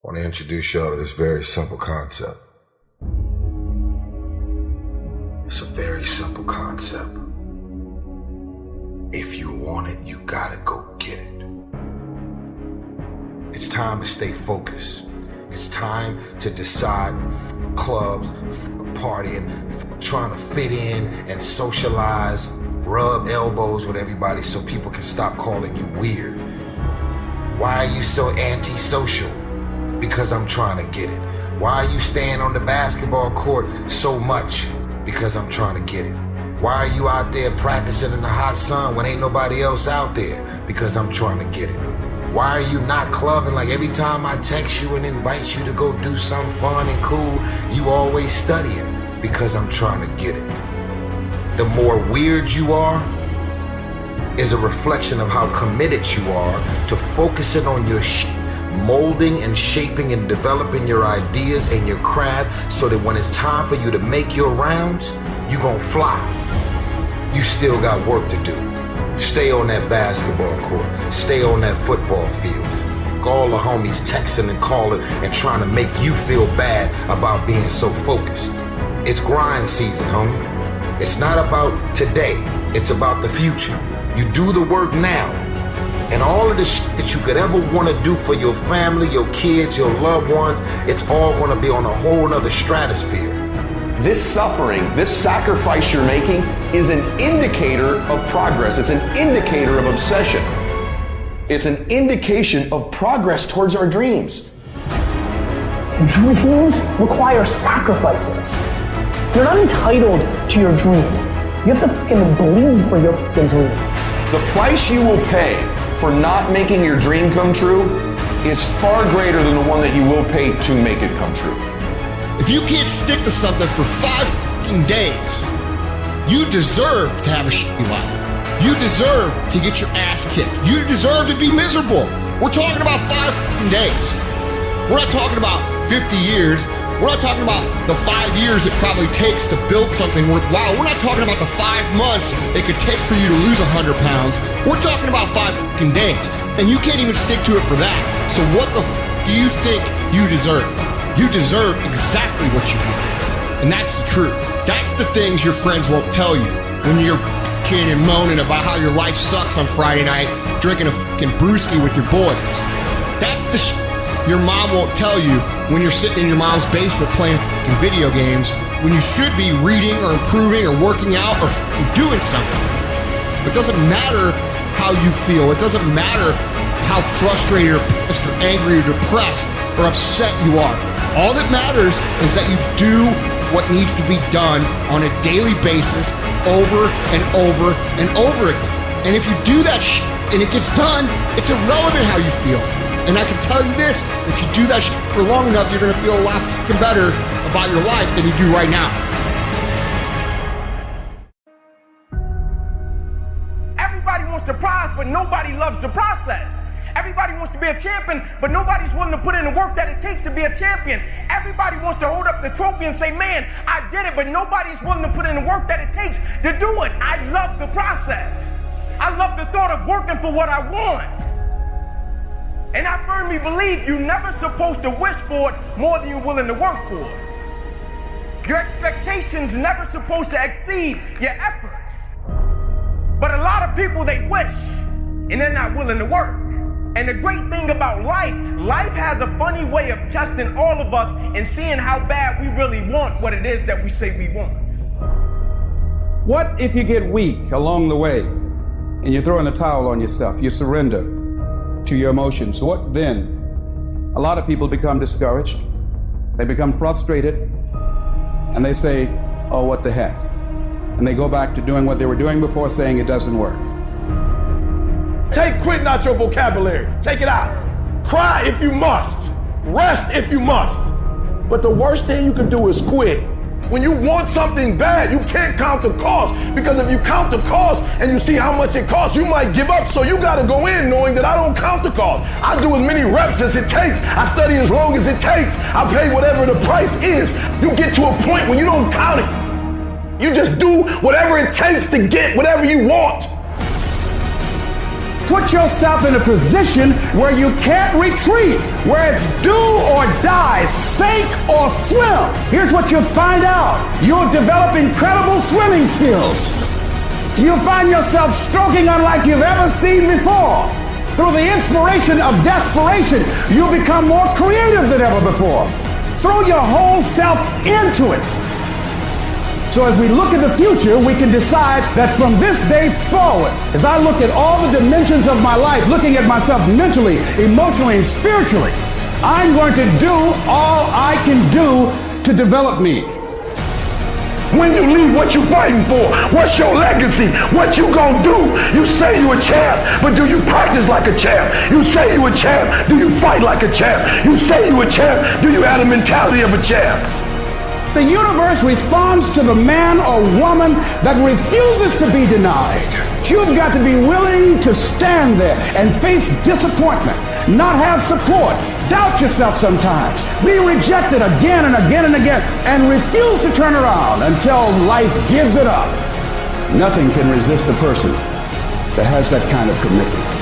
I want to introduce y'all to this very simple concept. It's a very simple concept. If you want it, you gotta go get it. It's time to stay focused. It's time to decide clubs, partying, trying to fit in and socialize, rub elbows with everybody so people can stop calling you weird. Why are you so antisocial? Because I'm trying to get it. Why are you staying on the basketball court so much? Because I'm trying to get it. Why are you out there practicing in the hot sun when ain't nobody else out there? Because I'm trying to get it. Why are you not clubbing? Like every time I text you and invite you to go do something fun and cool, you always studying? Because I'm trying to get it. The more weird you are is a reflection of how committed you are to focusing on your molding and shaping and developing your ideas and your craft so that when it's time for you to make your rounds, you gon' fly. You still got work to do. Stay on that basketball court. Stay on that football field. Fuck all the homies texting and calling and trying to make you feel bad about being so focused. It's grind season, homie. It's not about today. It's about the future. You do the work now. And all of the shit that you could ever want to do for your family, your kids, your loved ones, it's all going to be on a whole nother stratosphere. This suffering, this sacrifice you're making is an indicator of progress. It's an indicator of obsession. It's an indication of progress towards our dreams. Dreams require sacrifices. You're not entitled to your dream. You have to fucking bleed for your fucking dream. The price you will pay for not making your dream come true is far greater than the one that you will pay to make it come true. If you can't stick to something for 5 fucking days, you deserve to have a shitty life. You deserve to get your ass kicked. You deserve to be miserable. We're talking about 5 fucking days. We're not talking about 50 years. We're not talking about the 5 years it probably takes to build something worthwhile. We're not talking about the 5 months it could take for you to lose 100 pounds. We're talking about 5 fucking days. And you can't even stick to it for that. So what the do you think you deserve? You deserve exactly what you want. And that's the truth. That's the things your friends won't tell you when you're bitching and moaning about how your life sucks on Friday night, drinking a fucking brewski with your boys. That's the your mom won't tell you when you're sitting in your mom's basement playing fucking video games when you should be reading or improving or working out or doing something. It doesn't matter how you feel. It doesn't matter how frustrated or pissed or angry or depressed or upset you are. All that matters is that you do what needs to be done on a daily basis over and over and over again. And if you do that and it gets done, it's irrelevant how you feel. And I can tell you this, if you do that for long enough, you're gonna feel a lot fucking better about your life than you do right now. Everybody wants the prize, but nobody loves the process. Everybody wants to be a champion, but nobody's willing to put in the work that it takes to be a champion. Everybody wants to hold up the trophy and say, man, I did it, but nobody's willing to put in the work that it takes to do it. I love the process. I love the thought of working for what I want. And I firmly believe you're never supposed to wish for it more than you're willing to work for it. Your expectations never supposed to exceed your effort. But a lot of people, they wish, and they're not willing to work. And the great thing about life has a funny way of testing all of us and seeing how bad we really want what it is that we say we want. What if you get weak along the way and you throw in the towel on yourself, you surrender to your emotions? What then? A lot of people become discouraged. They become frustrated and they say, oh, what the heck? And they go back to doing what they were doing before, saying it doesn't work. Take quitting out your vocabulary. Take it out. Cry if you must. Rest if you must. But the worst thing you can do is quit. When you want something bad, you can't count the cost, because if you count the cost and you see how much it costs, you might give up. So you gotta go in knowing that I don't count the cost. I do as many reps as it takes. I study as long as it takes. I pay whatever the price is. You get to a point when you don't count it. You just do whatever it takes to get whatever you want. Put yourself in a position where you can't retreat, where it's do or die, sink or swim. Here's what you'll find out. You'll develop incredible swimming skills. You'll find yourself stroking unlike you've ever seen before. Through the inspiration of desperation, you'll become more creative than ever before. Throw your whole self into it. So as we look at the future, we can decide that from this day forward, as I look at all the dimensions of my life, looking at myself mentally, emotionally, and spiritually, I'm going to do all I can do to develop me. When you leave, what you fighting for? What's your legacy? What you gonna do? You say you a champ, but do you practice like a champ? You say you a champ, do you fight like a champ? You say you a champ, do you have the mentality of a champ? The universe responds to the man or woman that refuses to be denied. You've got to be willing to stand there and face disappointment, not have support, doubt yourself sometimes, be rejected again and again and again, and refuse to turn around until life gives it up. Nothing can resist a person that has that kind of commitment.